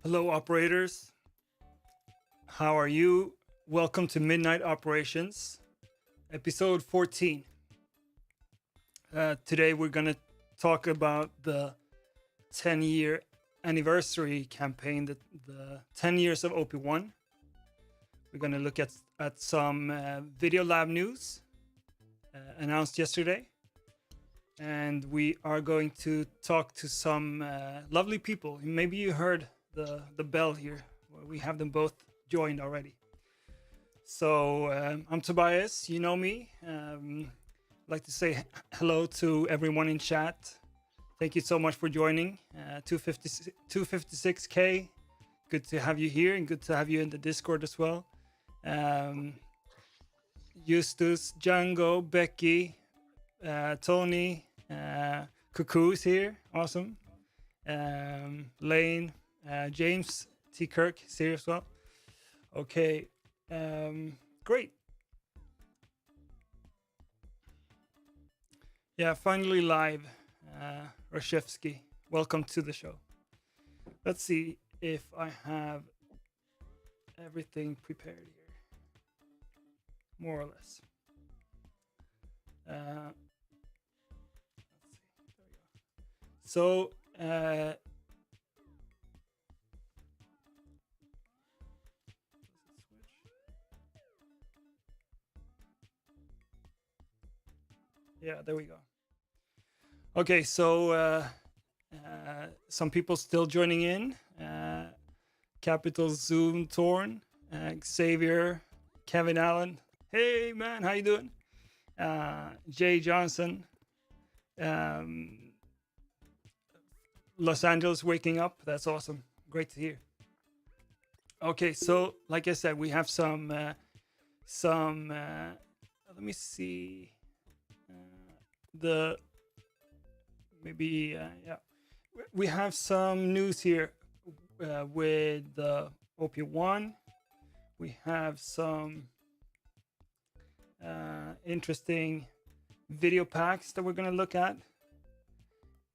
Hello, operators. How are you? Welcome to Midnight Operations, episode 14. Today, we're going to talk about the 10-year anniversary campaign, the 10 years of OP1. We're going to look at some Video Lab news announced yesterday. And we are going to talk to some lovely people. Maybe you heard the bell here. We have them both joined already. So I'm Tobias. You know me. I'd like to say hello to everyone in chat. Thank you so much for joining. 256K. Good to have you here and good to have you in the Discord as well. Justus, Django, Becky, Tony, Cuckoo is here. Awesome. Lane, James T. Kirk is here as well. Okay. Great. Yeah, finally live. Rashevsky, welcome to the show. Let's see if I have everything prepared here. More or less. Let's see. There we go. So, yeah, there we go. Okay, so some people still joining in. Capital Zoom Torn, Xavier, Kevin Allen. Hey man, how you doing? Jay Johnson. Los Angeles waking up. That's awesome. Great to hear. Okay, so like I said, we have some. Let me see. Yeah, we have some news here with the OP1. We have some interesting video packs that we're going to look at,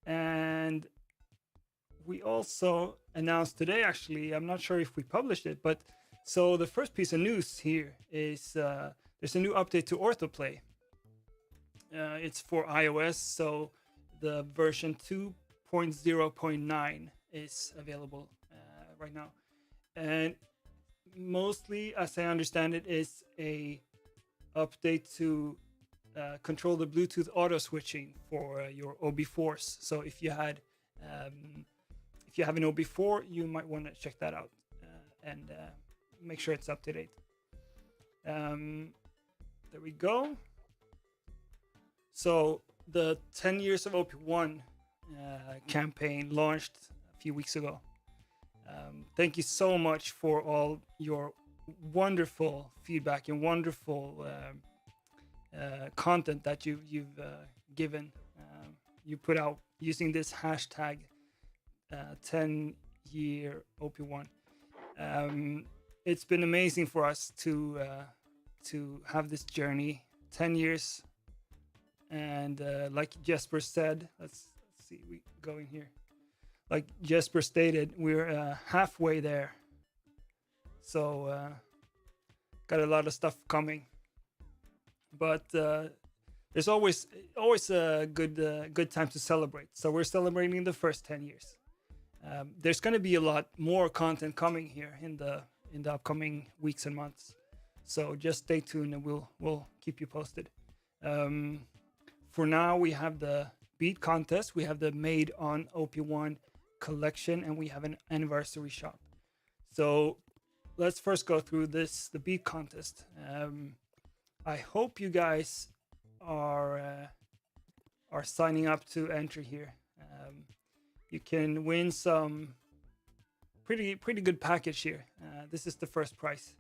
and we also announced today, actually, I'm not sure if we published it, but so the first piece of news here is there's a new update to orthoplay. It's for iOS, so the version 2.0.9 is available right now. And mostly, as I understand it, is a update to control the Bluetooth auto switching for your OB4s. So if you have an OB4, you might want to check that out and make sure it's up to date. There we go. So the 10 years of OP1 campaign launched a few weeks ago. Thank you so much for all your wonderful feedback and wonderful content that you've given. You put out using this hashtag 10-year OP1. It's been amazing for us to have this journey, 10 years. And like Jesper said, let's see, we go in here. Like Jesper stated, we're halfway there. So got a lot of stuff coming. But there's always a good time to celebrate. So we're celebrating the first 10 years. There's going to be a lot more content coming here in the upcoming weeks and months. So just stay tuned and we'll keep you posted. For now, we have the beat contest, we have the Made on OP1 collection, and we have an anniversary shop. So let's first go through the beat contest. I hope you guys are signing up to enter here. You can win some pretty good package here. This is the first prize.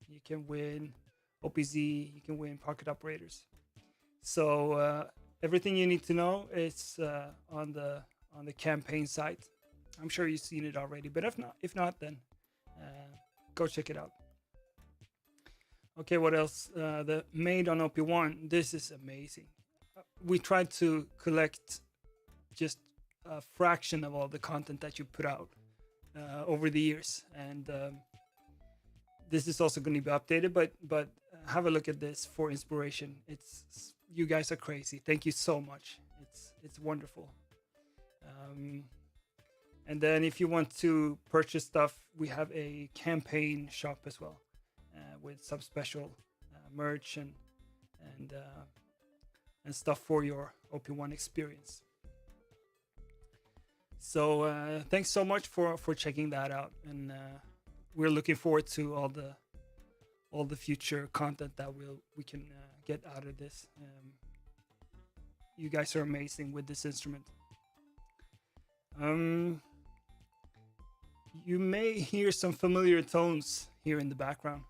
You can win OPZ, you can win pocket operators. So everything you need to know is on the campaign site. I'm sure you've seen it already, but if not, then go check it out. Okay, what else? The Made on OP1. This is amazing. We tried to collect just a fraction of all the content that you put out. over the years, and this is also going to be updated. But have a look at this for inspiration. You guys are crazy. Thank you so much. It's wonderful. And then if you want to purchase stuff, we have a campaign shop as well, with some special merch and stuff for your OP1 experience. So thanks so much for checking that out, and we're looking forward to all the future content that we can get out of this. You guys are amazing with this instrument. You may hear some familiar tones here in the background.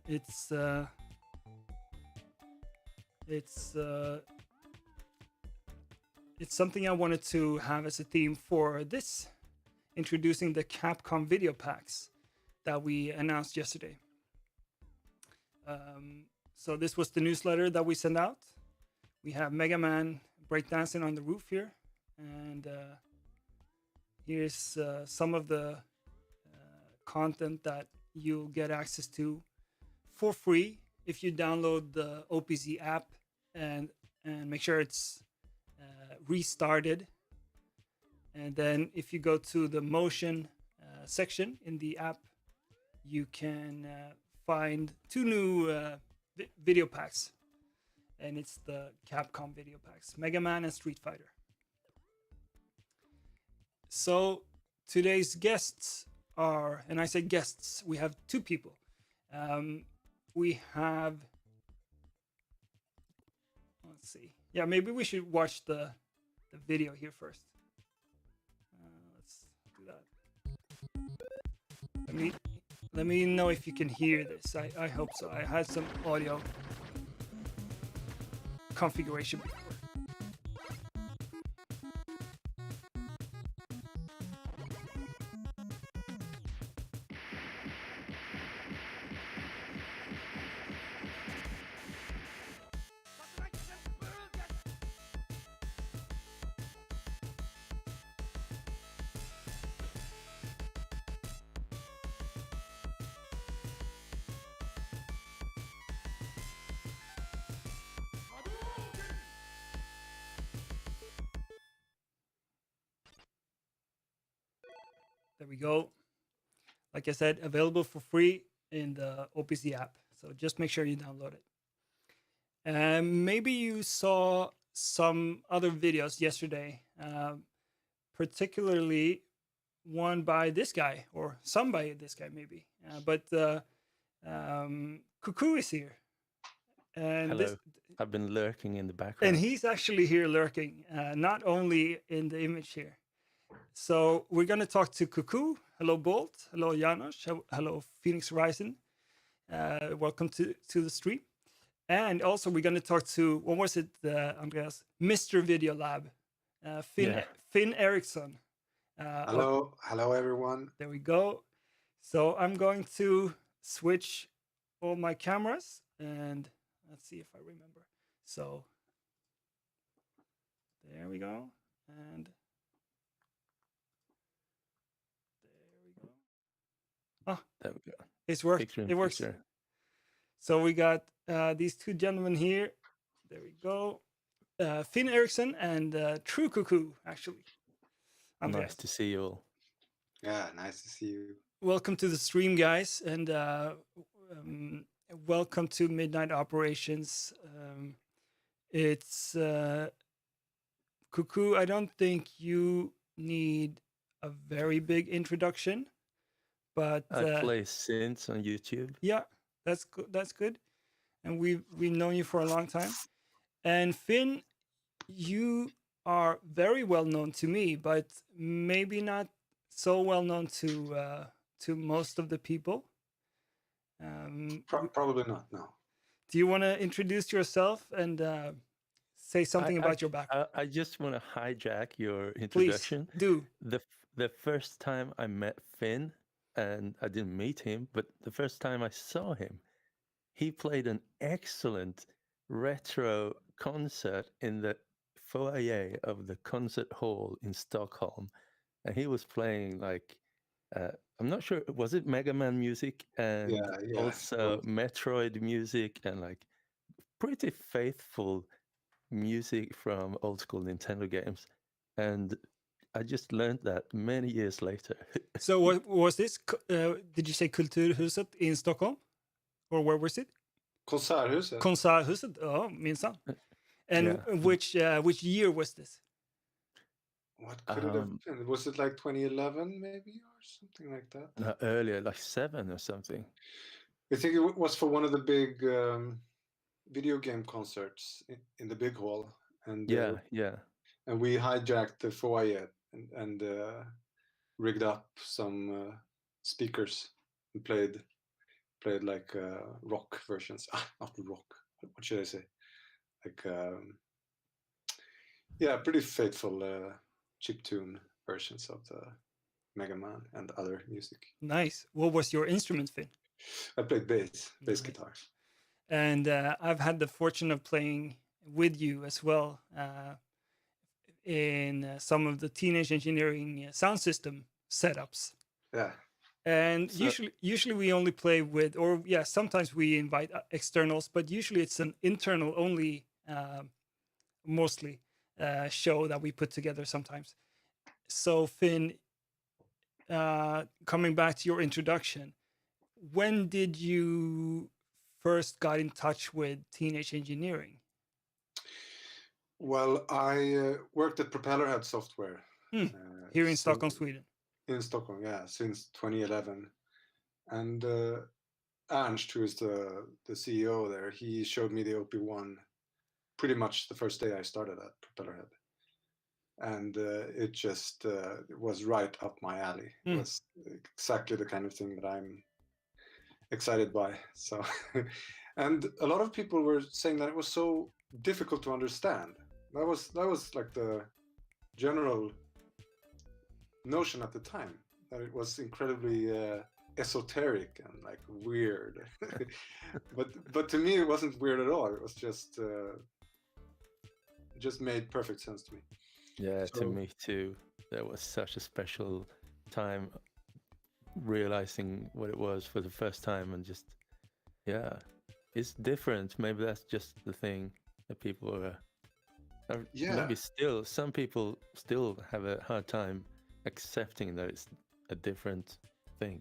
It's something I wanted to have as a theme for this, introducing the Capcom Videopaks that we announced yesterday. So this was the newsletter that we sent out. We have Megaman breakdancing on the roof here, and here's some of the content that you'll get access to for free if you download the OPZ app and make sure it's restarted. And then if you go to the motion section in the app, you can find 2 new video packs, and it's the Capcom video packs, Megaman and Street Fighter. So today's guests are, and I say guests, we have 2 people. We have, let's see. Yeah, maybe we should watch the video here first. Let's do that. Let me know if you can hear this. I hope so. I had some audio configuration before. There we go. Like I said, available for free in the OPC app. So just make sure you download it. And maybe you saw some other videos yesterday, particularly one by this guy, or some by this guy maybe. But Cuckoo is here. And hello. I've been lurking in the background. And he's actually here lurking, not only in the image here. So we're going to talk to Cuckoo. Hello, Bolt. Hello, Janos. Hello, Phoenix Rising. Welcome to the stream. And also we're going to talk to, what was it, Andreas? Mr. Video Lab, Finn Ericsson. Hello, everyone. There we go. So I'm going to switch all my cameras, and let's see if I remember. So there we go. And there we go. It's worked. It works. Picture. So we got these 2 gentlemen here. There we go. Finn Ericsson and True Cuckoo, actually. Nice to see you all. Yeah, nice to see you. Welcome to the stream, guys, and welcome to Midnight Operations. It's Cuckoo. I don't think you need a very big introduction. But I play synths on YouTube. Yeah, that's good. That's good. And we've known you for a long time. And Finn, you are very well known to me, but maybe not so well known to most of the people. Probably not. No. Do you want to introduce yourself and say something about your background? I just want to hijack your introduction. Please do. The first time I met Finn. And I didn't meet him, but the first time I saw him, he played an excellent retro concert in the foyer of the concert hall in Stockholm. and he was playing like I'm not sure, was it Megaman music and Yeah. also Metroid music and like pretty faithful music from old school Nintendo games, and I just learned that many years later. So what was this? Did you say Kulturhuset in Stockholm, or where was it? Konserthuset. Konserthuset. Oh, minsann. And Yeah. which year was this? What could it have been? Was it like 2011 maybe or something like that? No, earlier, like 7 or something. I think it was for one of the big video game concerts in the big hall, and and we hijacked the foyer and rigged up some speakers and played like rock versions. Not rock. What should I say? Like pretty faithful chiptune versions of the Megaman and other music. Nice. What was your instrument, Finn? I played bass guitar. And I've had the fortune of playing with you as well in some of the Teenage Engineering sound system setups. Yeah. And usually we only play with, or sometimes we invite externals, but usually it's an internal only, mostly show that we put together sometimes. So Finn, coming back to your introduction, when did you first got in touch with Teenage Engineering? Well, I worked at Propellerhead Software. Here in Stockholm, Sweden. In Stockholm, yeah, since 2011. And Ernst, who is the CEO there, he showed me the OP1 pretty much the first day I started at Propellerhead. And it just it was right up my alley. It was exactly the kind of thing that I'm excited by. So, and a lot of people were saying that it was so difficult to understand. That was like the general notion at the time, that it was incredibly esoteric and like weird. but to me it wasn't weird at all. It was just made perfect sense to me. Yeah, so, to me too. That was such a special time, realizing what it was for the first time, and just it's different. Maybe that's just the thing that people are maybe still, some people still have a hard time accepting that it's a different thing.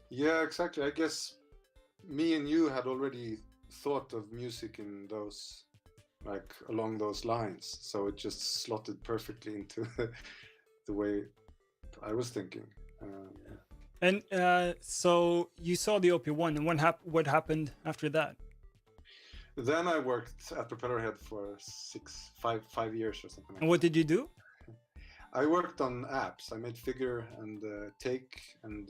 Yeah, exactly. I guess me and you had already thought of music in those, like along those lines, so it just slotted perfectly into the way I was thinking. And so you saw the OP1, and what happened after that? Then I worked at Propellerhead for 5 years or something. And what did you do? I worked on apps. I made Figure and Take, and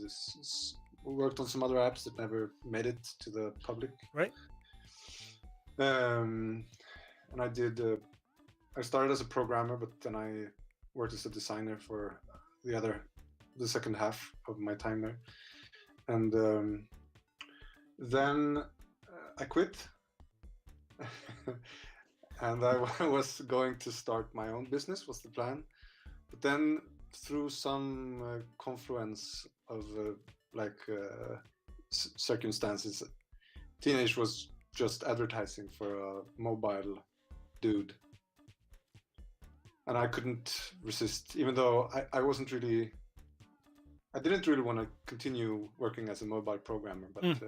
worked on some other apps that never made it to the public. Right. And I did. I started as a programmer, but then I worked as a designer for the second half of my time there. And then I quit. And I was going to start my own business, was the plan. But then through some confluence of circumstances, Teenage was just advertising for a mobile dude. And I couldn't resist, even though I didn't really want to continue working as a mobile programmer, but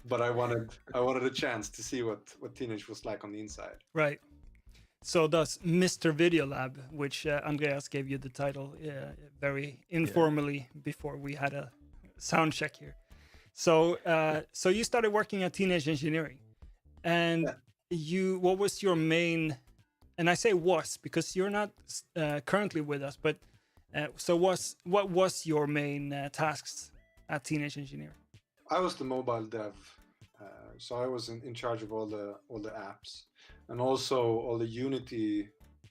but I wanted a chance to see what Teenage was like on the inside. Right. So does Mr. Videolab, which Andreas gave you the title very informally before we had a sound check here. So so you started working at Teenage Engineering, and what was your main? And I say was because you're not currently with us, but what was your main tasks at Teenage Engineering? I was the mobile dev, so I was in charge of all the apps, and also all the Unity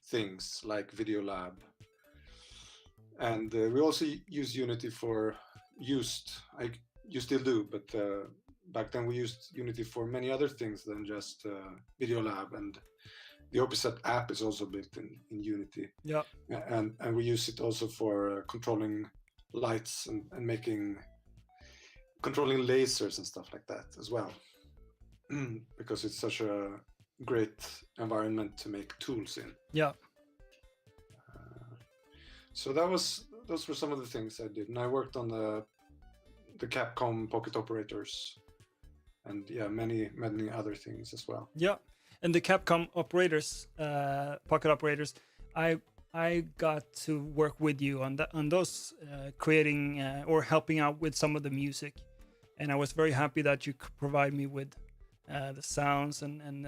things like Videolab. And we also use Unity for you still do, but back then we used Unity for many other things than just Videolab the OPZ app is also built in Unity. Yeah. And we use it also for controlling lights and controlling lasers and stuff like that as well. Because it's such a great environment to make tools in. Yeah. So those were some of the things I did, and I worked on the Capcom pocket operators, and yeah, many other things as well. Yeah, and the Capcom operators, pocket operators, I got to work with you on those, creating or helping out with some of the music, and I was very happy that you could provide me with the sounds and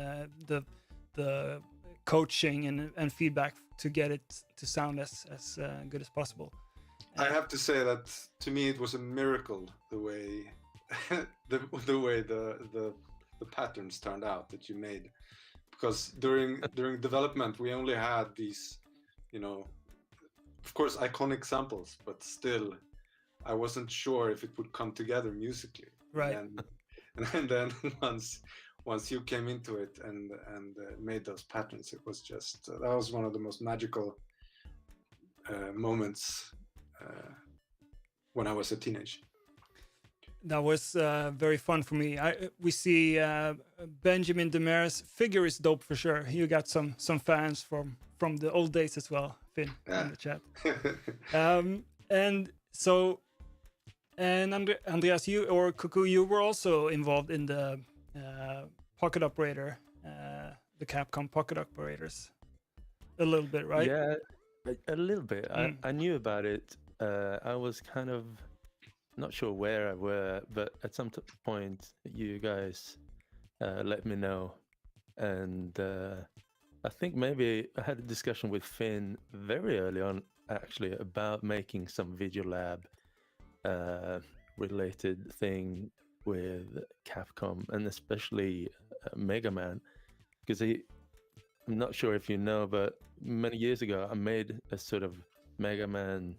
the coaching and feedback to get it to sound as good as possible. I have to say that to me it was a miracle the way the way the patterns turned out that you made, because during development we only had these, of course, iconic samples, but still I wasn't sure if it would come together musically. Right. And then once you came into it and made those patterns, it was just that was one of the most magical moments when I was a teenager. That was very fun for me. We see Benjamin Demer's figure is dope for sure. You got some fans from the old days as well, Finn, in the chat. And Andreas, you or Cuckoo, you were also involved in the pocket operator, the Capcom pocket operators, a little bit, right? Yeah, a little bit. I knew about it. I was kind of not sure where I were, but at some point you guys let me know, and I think maybe I had a discussion with Finn very early on, actually, about making some Videolab related thing with Capcom, and especially Megaman, because I'm not sure if you know, but many years ago I made a sort of Megaman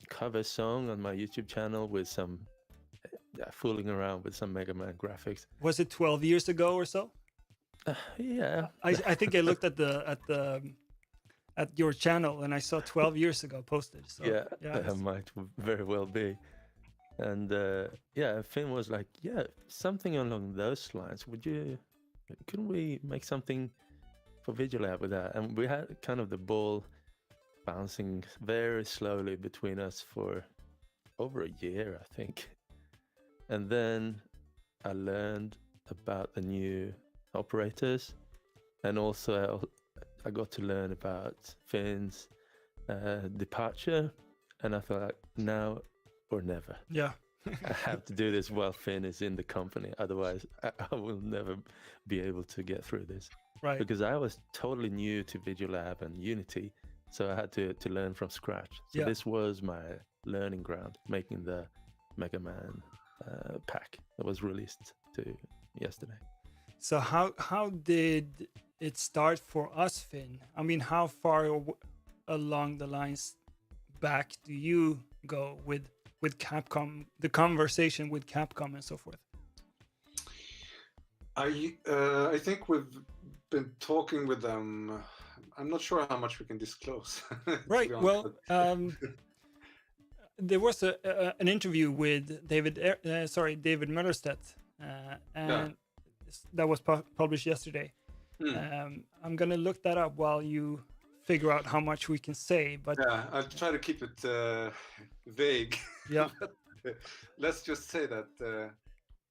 cover song on my YouTube channel with some fooling around with some Megaman graphics. Was it 12 years ago or so? Yeah, I think I looked at your channel and I saw 12 years ago posted. So, yeah, that might very well be. And Finn was like, yeah, something along those lines. Couldn't we make something for Videolab with that? And we had kind of the ball bouncing very slowly between us for over a year, I think. And then I learned about the new operators, and also I got to learn about Finn's departure, and I thought, now or never. Yeah. I have to do this while Finn is in the company, otherwise I will never be able to get through this. Right. Because I was totally new to Videolab and Unity, so I had to learn from scratch. So this was my learning ground, making the Megaman pack that was released yesterday. So how did it start for us, Finn? I mean, how far along the lines back do you go with Capcom, the conversation with Capcom and so forth? I think we've been talking with them. I'm not sure how much we can disclose. Right. Well, there was an interview with David Möllerstedt, and that was published yesterday. I'm gonna look that up while you figure out how much we can say. But yeah, I'll try to keep it vague. Yeah. Let's just say that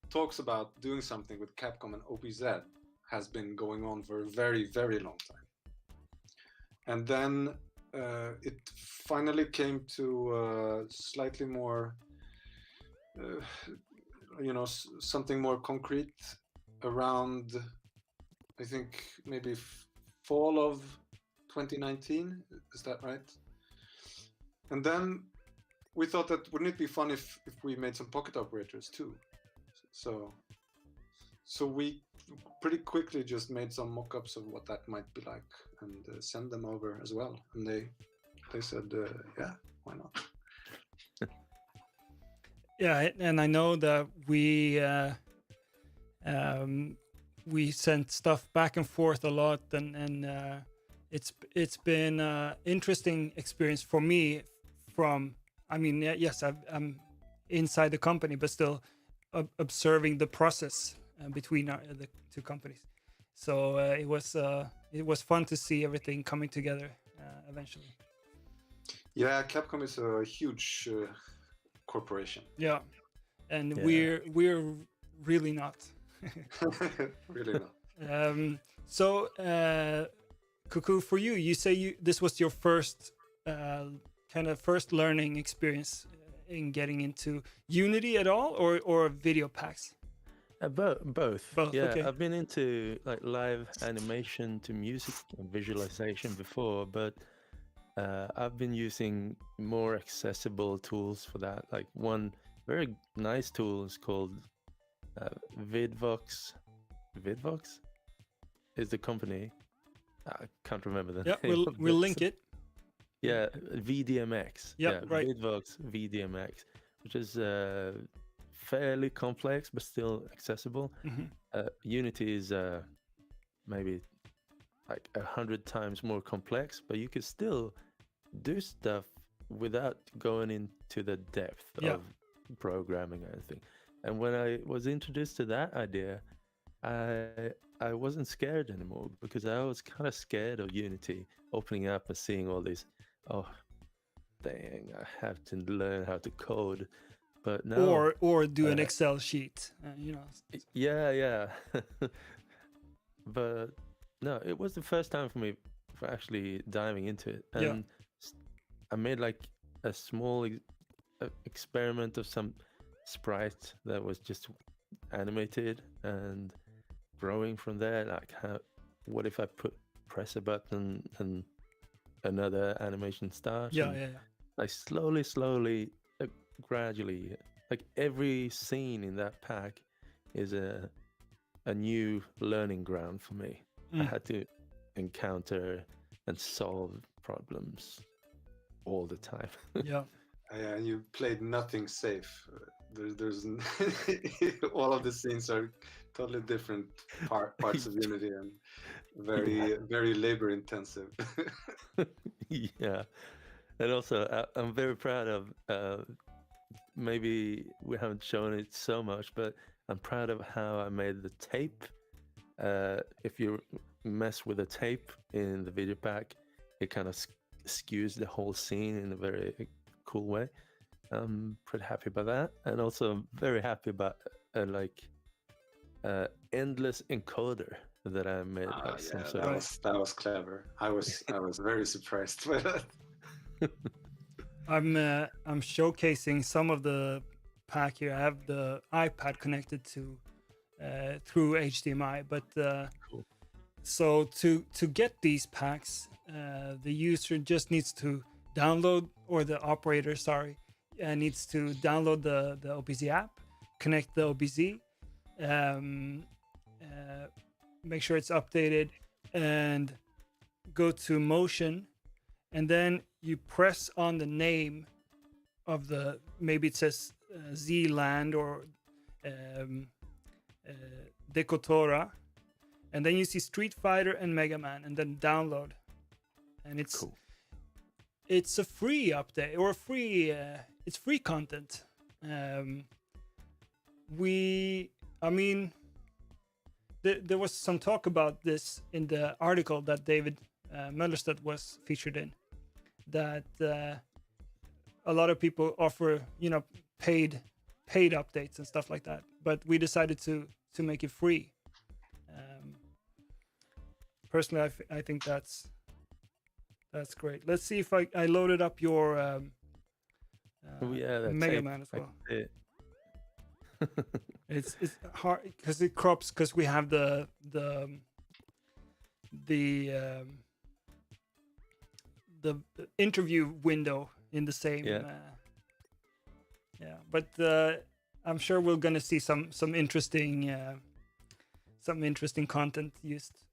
talks about doing something with Capcom and OPZ has been going on for a very, very long time. And then it finally came to slightly more, something more concrete around, I think, maybe fall of 2019. Is that right? And then we thought that wouldn't it be fun if we made some pocket operators too? So we pretty quickly just made some mock-ups of what that might be like and send them over as well. And they said, yeah, why not? Yeah, and I know that we we sent stuff back and forth a lot, and it's been interesting experience for me. From I mean, yes, I'm inside the company, but still observing the process between the two companies. So it was fun to see everything coming together eventually. Yeah, Capcom is a huge corporation. Yeah, and Yeah. we're really not. Really not. So, Cuckoo, for you, you say this was your first kind of first learning experience in getting into Unity at all, or Videopaks? Both. Both, Yeah, okay. I've been into like live animation to music and visualization before, but I've been using more accessible tools for that. Like one very nice tool is called Vidvox. Vidvox is the company. I can't remember the Yeah, name. we'll link it. Yeah, VDMX. Yeah, Yeah, right. Vidvox VDMX, which is fairly complex but still accessible. Unity is maybe like 100 times more complex, but you could still do stuff without going into the depth Yeah. of programming or anything. And when I was introduced to that idea, I wasn't scared anymore, because I was kind of scared of Unity opening up and seeing all these, oh dang, I have to learn how to code. But no, Or do an Excel sheet, you know. yeah. But no, it was the first time for me for actually diving into it, and I made like a small experiment of some sprite that was just animated, and growing from there, like what if I press a button and another animation starts? Yeah. Like slowly, gradually, like every scene in that pack is a new learning ground for me. I had to encounter and solve problems all the time. Yeah. Yeah, and you played nothing safe. There's all of the scenes are totally different parts of Unity, and very labor intensive. Yeah, and also I'm very proud of. Maybe we haven't shown it so much, but I'm proud of how I made the tape. If you mess with the tape in the Videopak, it kind of skews the whole scene in a very cool way. I'm pretty happy about that, and also very happy about endless encoder that I made. That was clever. I was very surprised by that. I'm showcasing some of the pack here. I have the iPad connected to through HDMI, but Cool. So to get these packs, the user just needs to download, or the operator, sorry, needs to download the OBZ app, connect the OBZ, make sure it's updated, and go to motion, and then you press on the name of the, maybe it says Z-Land or Decotora, and then you see Street Fighter and Megaman, and then download, and it's cool. It's a free update, or it's free content. There was some talk about this in the article that David Möllerstedt was featured in, that a lot of people offer, paid updates and stuff like that, but we decided to make it free. Personally, I think that's great. Let's see if I loaded up your Megaman as well. It's hard because it crops, because we have the interview window in the same. But I'm sure we're gonna see some interesting content used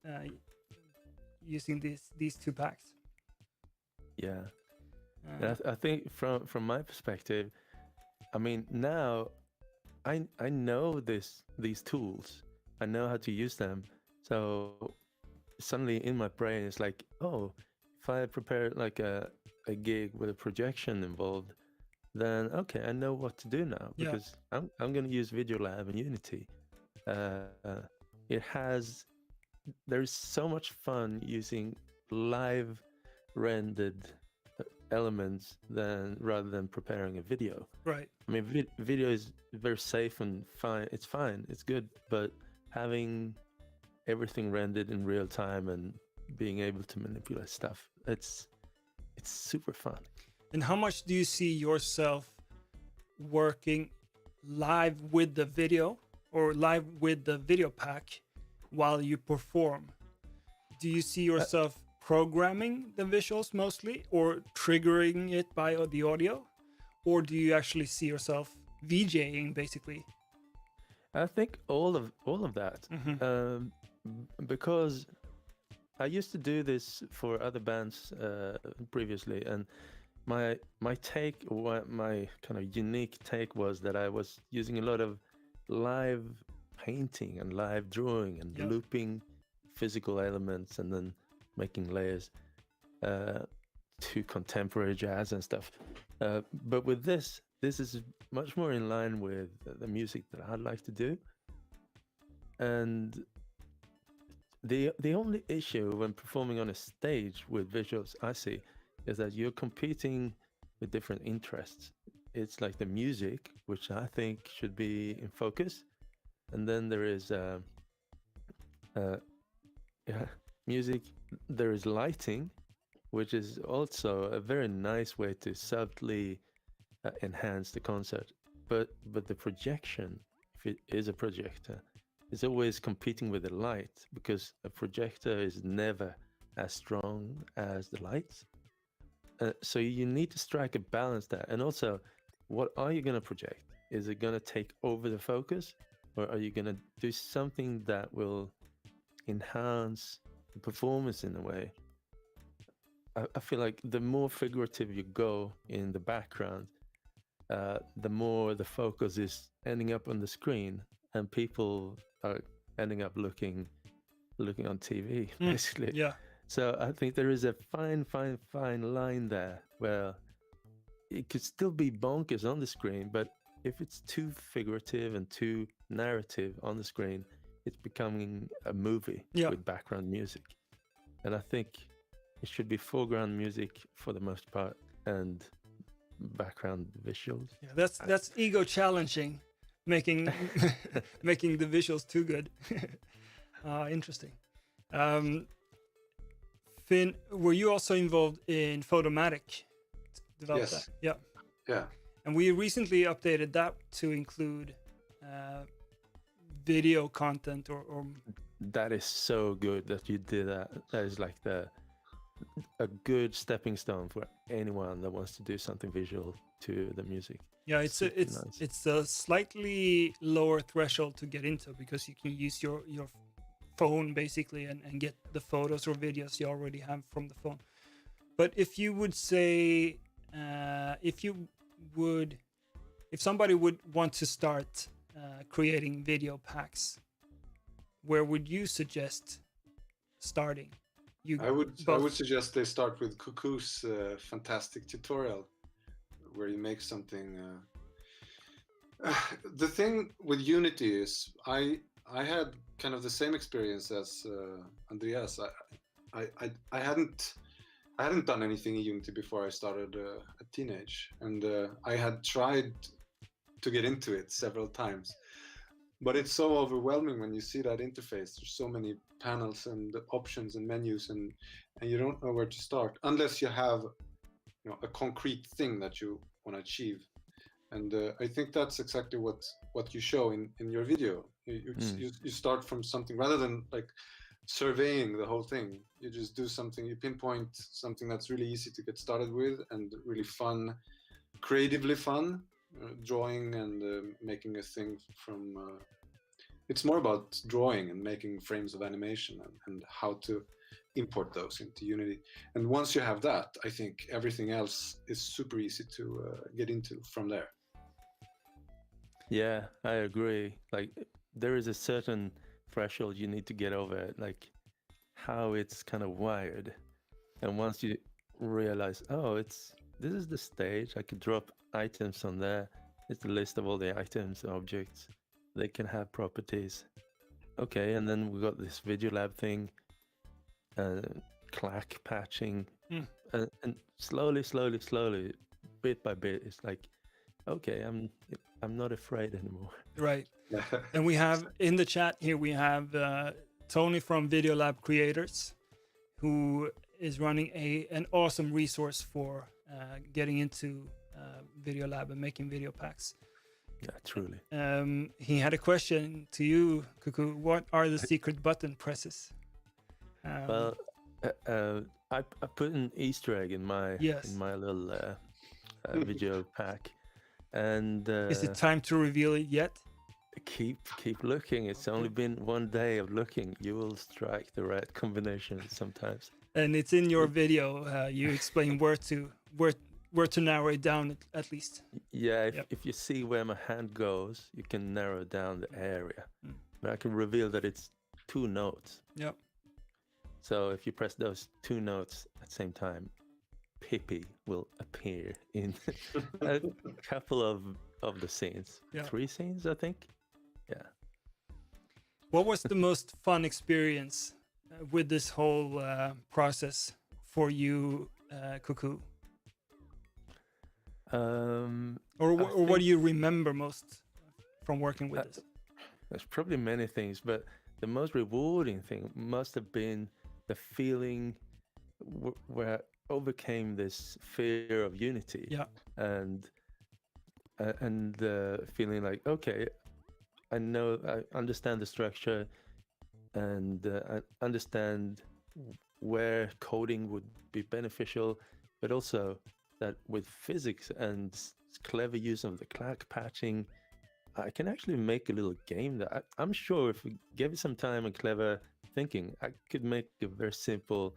using these two packs. Yeah. I think from my perspective, I mean, now I know these tools, I know how to use them. So suddenly in my brain, it's like, oh, if I prepare like a gig with a projection involved, then okay, I know what to do now Yeah. because I'm going to use VideoLab and Unity. It has there's so much fun using live rendered elements rather than preparing a video. Right. I mean, video is very safe and fine. It's fine. It's good, but having everything rendered in real time and being able to manipulate stuff, it's super fun. And how much do you see yourself working live with the video or live with the Videopak while you perform? Do you see yourself programming the visuals mostly or triggering it by the audio? Or do you actually see yourself VJing basically? I think all of that, because I used to do this for other bands previously, and my take, my kind of unique take was that I was using a lot of live painting and live drawing and looping physical elements and then making layers to contemporary jazz and stuff. But with this is much more in line with the music that I'd like to do. And the only issue when performing on a stage with visuals I see is that you're competing with different interests. It's like the music, which I think should be in focus, and then there is music. There is lighting, which is also a very nice way to subtly enhance the concert. But the projection, if it is a projector, is always competing with the light, because a projector is never as strong as the lights. So you need to strike a balance there. And also, what are you going to project? Is it going to take over the focus, or are you going to do something that will enhance the performance in a way? I feel like the more figurative you go in the background, the more the focus is ending up on the screen, and people are ending up looking on TV, basically. Yeah. So I think there is a fine line there where it could still be bonkers on the screen, but if it's too figurative and too narrative on the screen, it's becoming a movie with background music. And I think it should be foreground music for the most part and background visuals. Yeah, that's ego challenging, making making the visuals too good. Interesting. Finn, were you also involved in Photomatic? Yes. That? Yeah. Yeah. And we recently updated that to include video content or That is so good that you did that. That is like a good stepping stone for anyone that wants to do something visual to the music. Yeah, it's a slightly lower threshold to get into, because you can use your phone basically and get the photos or videos you already have from the phone. But if you would say, if somebody would want to start creating video packs, where would you suggest starting? I would suggest they start with Cuckoo's fantastic tutorial, where you make something. The thing with Unity is I had kind of the same experience as Andreas. I hadn't done anything in Unity before I started at teenage, and I had tried to get into it several times, but it's so overwhelming when you see that interface. There's so many panels and options and menus, and you don't know where to start unless you have a concrete thing that you want to achieve. And I think that's exactly what you show in your video. You start from something rather than like surveying the whole thing. You just do something, you pinpoint something that's really easy to get started with and really fun, creatively fun, drawing and making a thing from it's more about drawing and making frames of animation and how to import those into Unity. And once you have that, I think everything else is super easy to get into from there. Yeah, I agree. Like there is a certain threshold you need to get over, like how it's kind of wired. And once you realize, oh, this is the stage, I could drop items on there. It's the list of all the items, objects. They can have properties. Okay, and then we got this Videolab thing, clack patching, and slowly, bit by bit, it's like, okay, I'm not afraid anymore. Right. And we have in the chat here, we have Tony from Videolab Creators, who is running an awesome resource for getting into Videolab and making video packs. Yeah, truly. He had a question to you, Cuckoo. What are the secret button presses? Well, I put an Easter egg in my little video pack, and is it time to reveal it yet? Keep looking. It's only been one day of looking. You will strike the right combination sometimes. And it's in your video. You explain where to narrow it down at least. Yeah, if you see where my hand goes, you can narrow down the area. But I can reveal that it's 2 notes. Yep. So if you press those 2 notes at the same time, Pippi will appear in a couple of the scenes. 3 scenes, I think. Yeah. What was the most fun experience with this whole process for you, Cuckoo? Or what do you remember most from working with this? There's probably many things, but the most rewarding thing must have been the feeling where I overcame this fear of Unity. Yeah. And feeling like, okay, I understand the structure, and I understand where coding would be beneficial, but also that with physics and clever use of the clack patching, I can actually make a little game that I'm sure if we gave it some time and clever thinking, I could make a very simple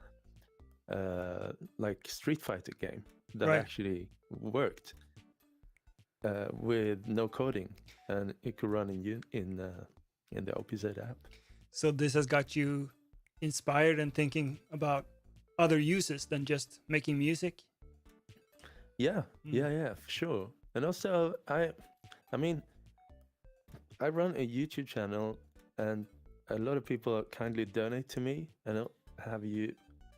like Street Fighter game that actually worked with no coding, and it could run in the OPZ app. So this has got you inspired and thinking about other uses than just making music? Yeah, for sure. And also, I mean, I run a YouTube channel, and a lot of people kindly donate to me, and I'll have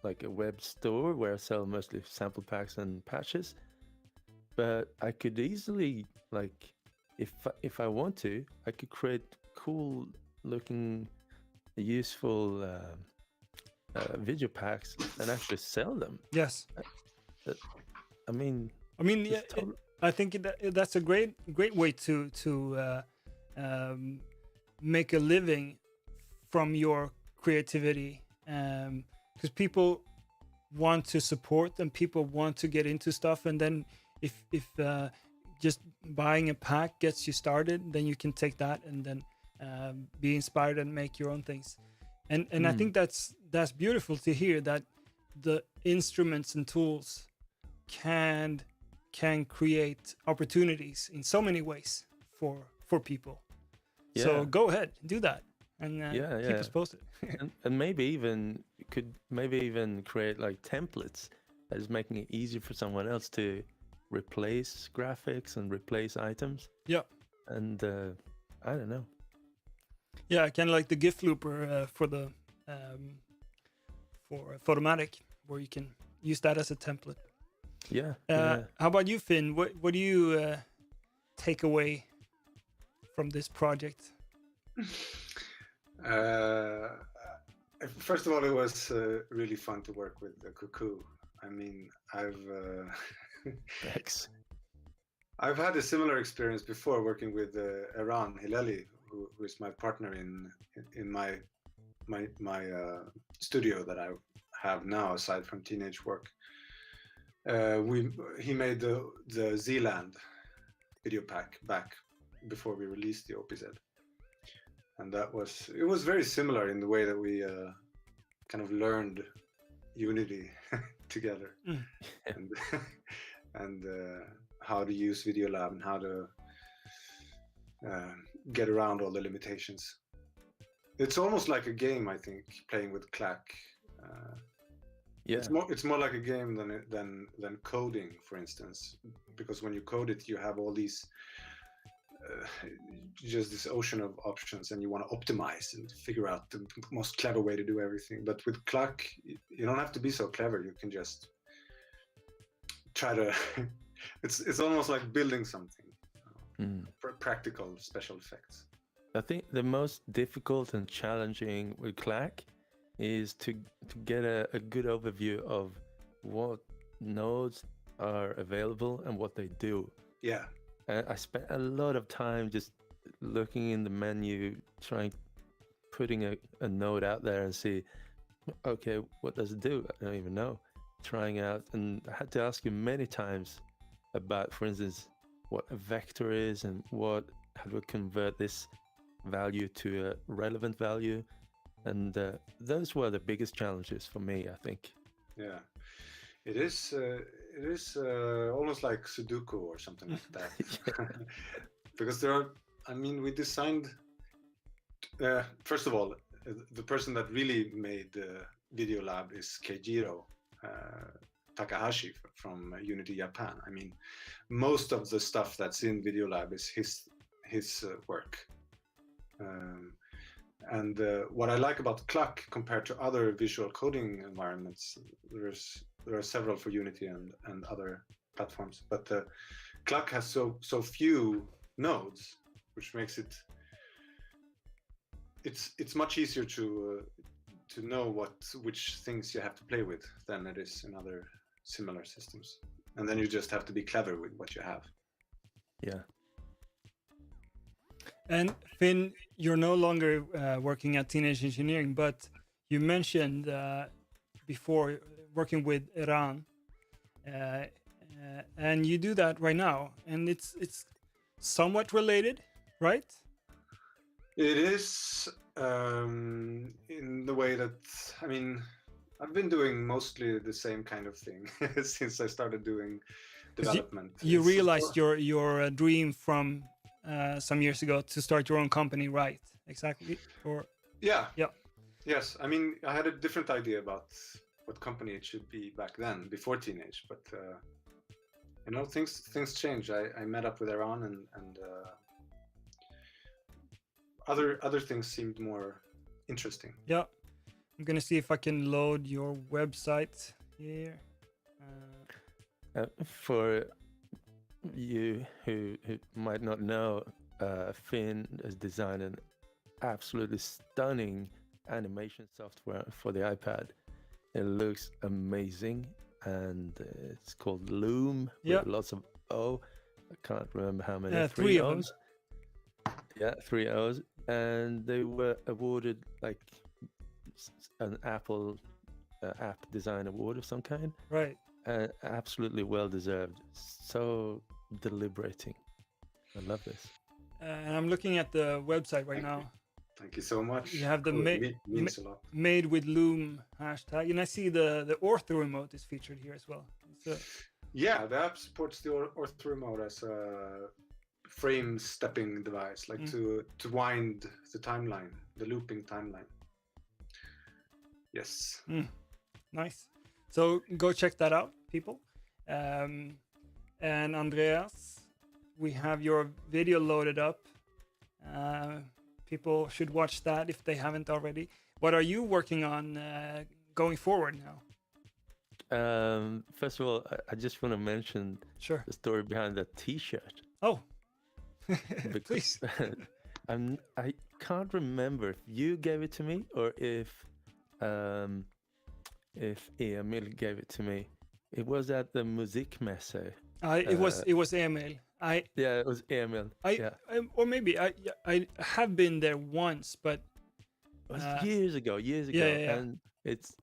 like a web store where I sell mostly sample packs and patches. But I could easily, like, if I want to, I could create cool looking, useful video packs and actually sell them. Yes. I mean, yeah, I think that's a great way to make a living from your creativity, because people want to support and people want to get into stuff, and then if just buying a pack gets you started, then you can take that and then be inspired and make your own things. And I think that's beautiful to hear, that the instruments and tools can create opportunities in so many ways for people. Yeah. So go ahead, do that, and keep us posted. and maybe even create like templates that is making it easier for someone else to replace graphics and replace items. Yeah. And I don't know. Yeah, kind of like the GIF looper for the for Photomatic, where you can use that as a template. Yeah. How about you, Finn? What do you take away from this project? First of all, it was really fun to work with the Cuckoo. I mean, Thanks. I've had a similar experience before working with Eran Hileli, who is my partner in my studio that I have now, aside from teenage work. He made the Zealand Videopak back before we released the OPZ, and it was very similar in the way that we kind of learned Unity together, and how to use Videolab and how to get around all the limitations. It's almost like a game, I think, playing with clack. Yeah. It's more like a game than coding, for instance, because when you code it, you have all these just this ocean of options, and you want to optimize and figure out the most clever way to do everything. But with clack, you don't have to be so clever. You can just try to. It's almost like building something. Practical special effects. I think the most difficult and challenging with clack is to get a good overview of what nodes are available and what they do. Yeah. I spent a lot of time just looking in the menu, putting a node out there and see, okay, what does it do? I don't even know. Trying out, and I had to ask you many times about, for instance, what a vector is and how to convert this value to a relevant value. And those were the biggest challenges for me, I think. Yeah, it is almost like Sudoku or something like that. Because we designed, first of all, the person that really made Videolab is Keijiro Takahashi from Unity Japan. I mean, most of the stuff that's in Videolab is his work. And what I like about Cluck compared to other visual coding environments, there are several for Unity and other platforms, but Cluck has so few nodes, which makes it's much easier to know which things you have to play with than it is in other similar systems. And then you just have to be clever with what you have. Yeah. And Finn, you're no longer working at Teenage Engineering, but you mentioned before working with Iran, and you do that right now, and it's somewhat related, right? It is in the way that, I mean, I've been doing mostly the same kind of thing since I started doing development. You realized your dream from some years ago to start your own company, right? Exactly. Or yeah. Yes. I mean, I had a different idea about what company it should be back then, before Teenage, but things change. I met up with Iran, and other things seemed more interesting. Yeah, I'm gonna see if I can load your website here. For you who might not know, Finn has designed an absolutely stunning animation software for the iPad. It looks amazing, and it's called Loom with lots of O. I can't remember how many. 3 O's. Yeah, 3 O's, and they were awarded like an Apple app design award of some kind. Right. Absolutely well deserved. So deliberating. I love this. And I'm looking at the website right now. Thank you so much. You have the means a lot. made with Loom hashtag, and I see the ortho remote is featured here as well. Yeah, the app supports the ortho remote as a frame stepping device, like to wind the timeline, the looping timeline. Yes. Nice. So go check that out, people. And Andreas, we have your video loaded up. People should watch that if they haven't already. What are you working on going forward now? First of all, I just want to mention the story behind that T-shirt. Oh, please. I can't remember if you gave it to me or if Emil gave it to me. It was at the Musikmesse. It was Emil. Yeah, it was Emil. Or maybe I have been there once, but it was years ago. Yeah. And it's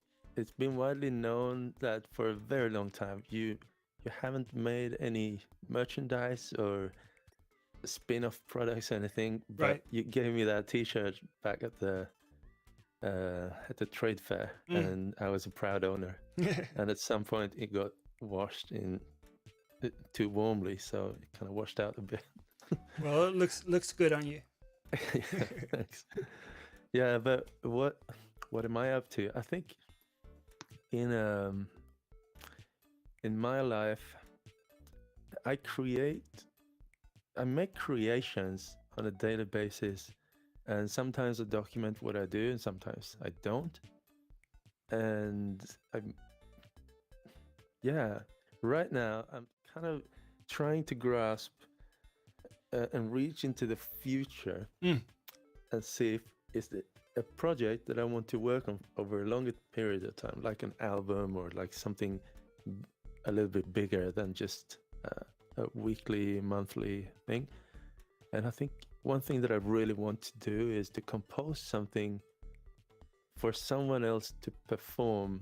been widely known that for a very long time you haven't made any merchandise or spin-off products or anything, but you gave me that T-shirt back at the trade fair, and I was a proud owner. And at some point it got washed in too warmly, so it kind of washed out a bit. Well, it looks good on you. Yeah, thanks. Yeah, but what am I up to? I think in my life, I make creations on a daily basis, and sometimes I document what I do, and sometimes I don't. And right now I'm kind of trying to grasp and reach into the future and see if it's a project that I want to work on over a longer period of time, like an album or like something a little bit bigger than just a weekly, monthly thing. And I think one thing that I really want to do is to compose something for someone else to perform,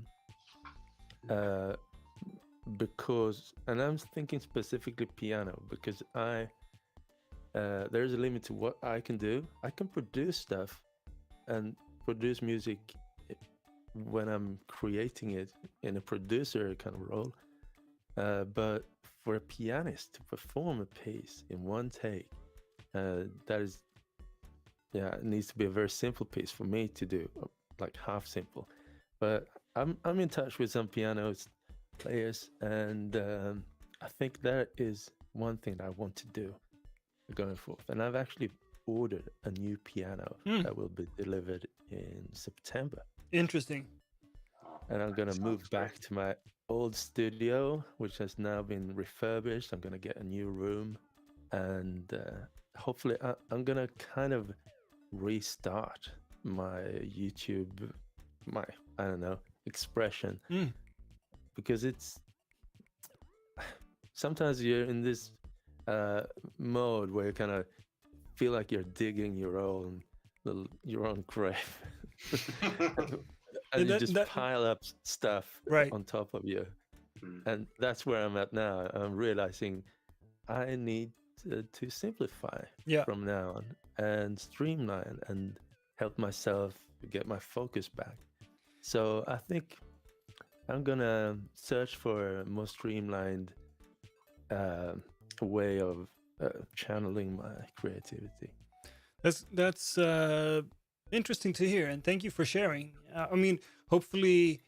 because, and I'm thinking specifically piano, because there's a limit to what I can do. I can produce stuff and produce music when I'm creating it in a producer kind of role. But for a pianist to perform a piece in one take, that is, it needs to be a very simple piece for me to do, like half simple. But I'm in touch with some piano players, and I think that is one thing that I want to do going forth. And I've actually ordered a new piano that will be delivered in September. Interesting. And I'm gonna move back to my old studio, which has now been refurbished. I'm gonna get a new room, and hopefully I'm gonna kind of restart my YouTube, my, I don't know, expression, because it's sometimes you're in this mode where you kind of feel like you're digging your own grave. And you just pile up stuff on top of you. And that's where I'm at now. I'm realizing I need to simplify from now on and streamline and help myself get my focus back. So I think I'm gonna search for a more streamlined way of channeling my creativity. That's interesting to hear, and thank you for sharing. I mean, hopefully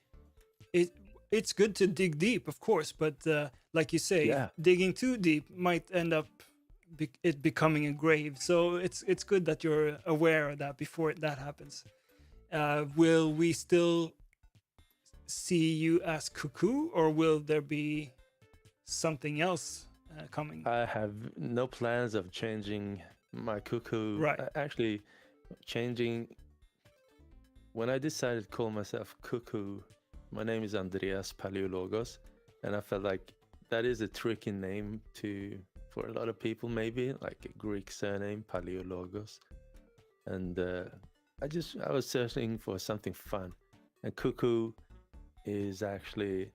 it's good to dig deep, of course, but like you say, digging too deep might end up it becoming a grave. So it's good that you're aware of that before that happens. Will we still see you as Cuckoo, or will there be something else coming? I have no plans of changing my Cuckoo. Right. Actually, changing. When I decided to call myself Cuckoo, my name is Andreas Paleologos, and I felt like that is a tricky name for a lot of people, maybe like a Greek surname, Paleologos. And I was searching for something fun, and Cuckoo is actually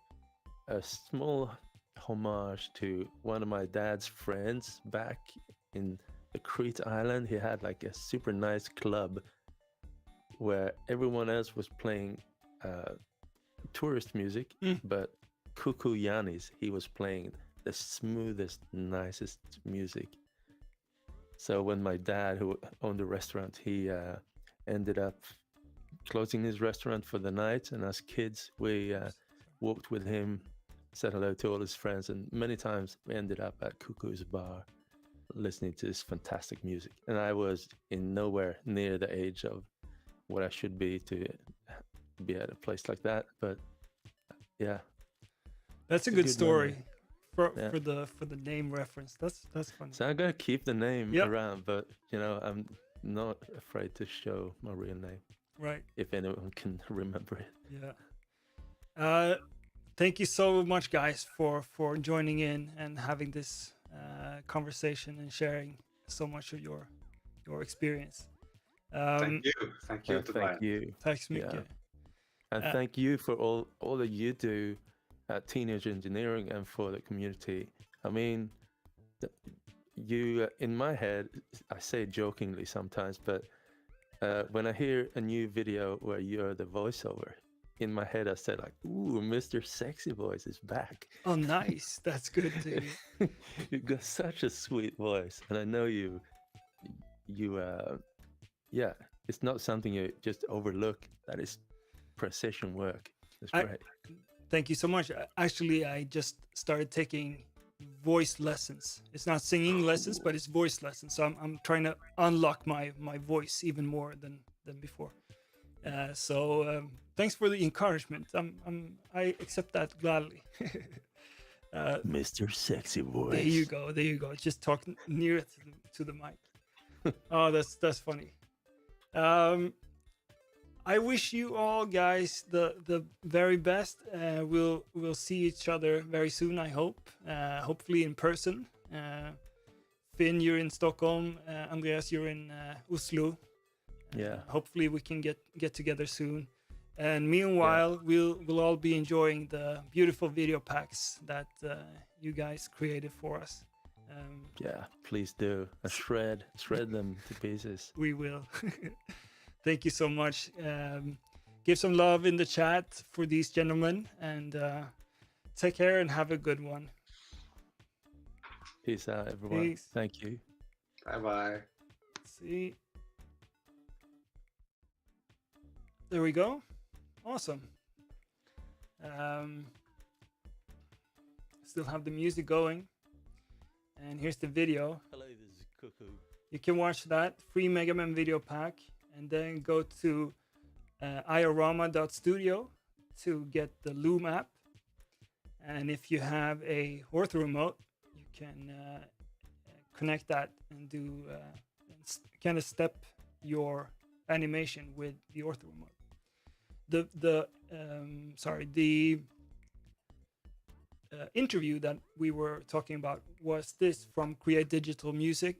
a small homage to one of my dad's friends back in the Crete Island. He had like a super nice club where everyone else was playing tourist music, but Cuckoo Yanis, he was playing the smoothest, nicest music. So when my dad, who owned the restaurant, he ended up closing his restaurant for the night, and as kids, we walked with him, said hello to all his friends, and many times we ended up at Cuckoo's bar listening to this fantastic music. And I was in nowhere near the age of what I should be to be at a place like that, but yeah, that's a good story for the name reference. That's funny. So I'm gonna keep the name around, but I'm not afraid to show my real name, right? If anyone can remember it. Thank you so much, guys, for joining in and having this conversation and sharing so much of your experience. Thank you. Thank you. Tack så mycket. And thank you for all that you do at Teenage Engineering and for the community. I mean, you, in my head, I say it jokingly sometimes, but when I hear a new video where you're the voiceover, in my head I said like, ooh, Mr. Sexy Voice is back. Oh, nice. That's good to hear. You've got such a sweet voice, and I know you yeah, it's not something you just overlook. That is precision work. It's I- great. Thank you so much. Actually, I just started taking voice lessons. It's not singing lessons, but it's voice lessons. So I'm trying to unlock my voice even more than before. So thanks for the encouragement. I accept that gladly. Mr. Sexy Voice. There you go. There you go. Just talk near to the mic. Oh, that's funny. I wish you all guys the very best. We'll see each other very soon. I hope. Hopefully in person. Finn, you're in Stockholm. Andreas, you're in Oslo. Yeah. Hopefully we can get together soon. And meanwhile, we'll all be enjoying the beautiful video packs that you guys created for us. Yeah, please do. Shred them to pieces. We will. Thank you so much. Give some love in the chat for these gentlemen, and take care and have a good one. Peace out, everyone. Peace. Thank you. Bye-bye. See. There we go. Awesome. Still have the music going. And here's the video. Hello, this is Cuckoo. You can watch that free Megaman video pack, and then go to iorama.studio to get the Loom app. And if you have a ortho remote, you can connect that and do kind of step your animation with the ortho remote. The interview that we were talking about was this from Create Digital Music.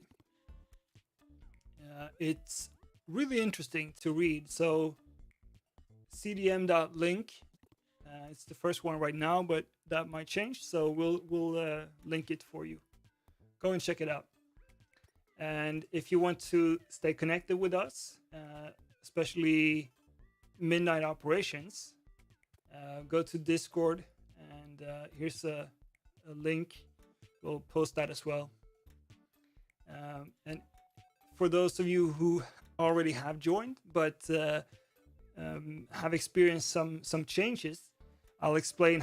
It's really interesting to read. So cdm.link, it's the first one right now, but that might change. So we'll link it for you. Go and check it out. And if you want to stay connected with us, especially midnight operations, go to Discord, and here's a link. We'll post that as well. And for those of you who already have joined but have experienced some changes, I'll explain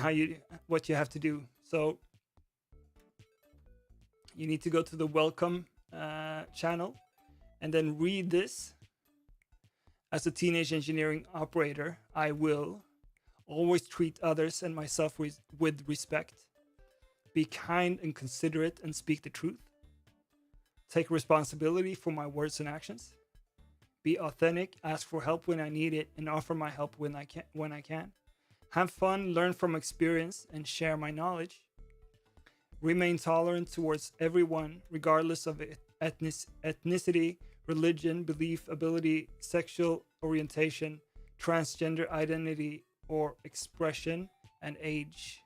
what you have to do. So you need to go to the welcome channel and then read this. As a teenage engineering operator, I will always treat others and myself with respect, be kind and considerate, and speak the truth, take responsibility for my words and actions, be authentic, ask for help when I need it, and offer my help when I can, have fun, learn from experience, and share my knowledge, remain tolerant towards everyone regardless of ethnicity, religion, belief, ability, sexual orientation, transgender identity or expression, and age.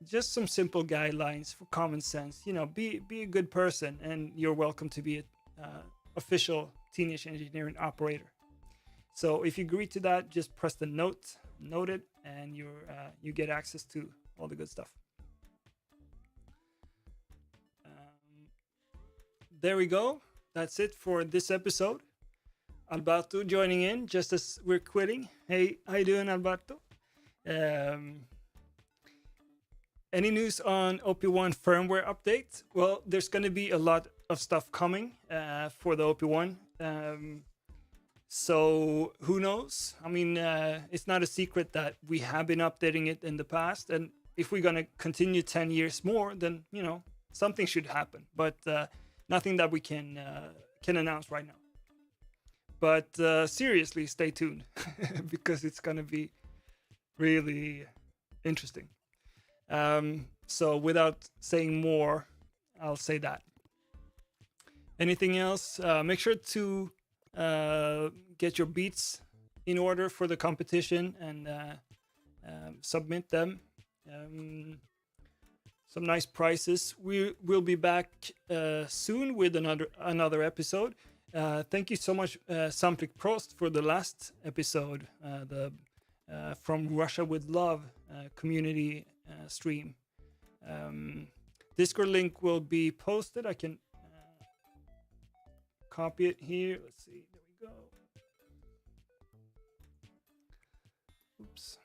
Just some simple guidelines for common sense. Be a good person, and you're welcome to be an official teenage engineering operator. So if you agree to that, just press the noted, and you get access to all the good stuff. There we go. That's it for this episode. Alberto joining in just as we're quitting. Hey, how you doing, Alberto? Any news on OP1 firmware update? Well, there's going to be a lot of stuff coming for the OP1. So who knows? I mean, it's not a secret that we have been updating it in the past. And if we're going to continue 10 years more, then, something should happen. But nothing that we can announce right now. But seriously, stay tuned because it's going to be really interesting. So without saying more, I'll say that. Anything else? Make sure to get your beats in order for the competition and submit them. Some nice prizes. We will be back soon with another episode. Thank you so much, Samtlik Prost, for the last episode, the From Russia with Love community stream. Discord link will be posted. I can copy it here. Let's see. There we go. Oops.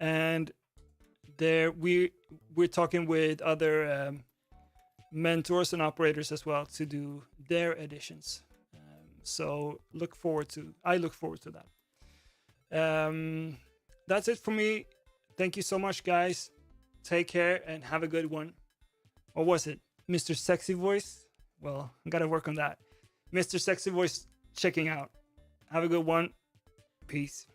And there we're talking with other mentors and operators as well to do their editions. So I look forward to that. That's it for me. Thank you so much, guys. Take care and have a good one. Or was it Mr. Sexy Voice? Well, I gotta work on that. Mr. Sexy Voice checking out. Have a good one. Peace.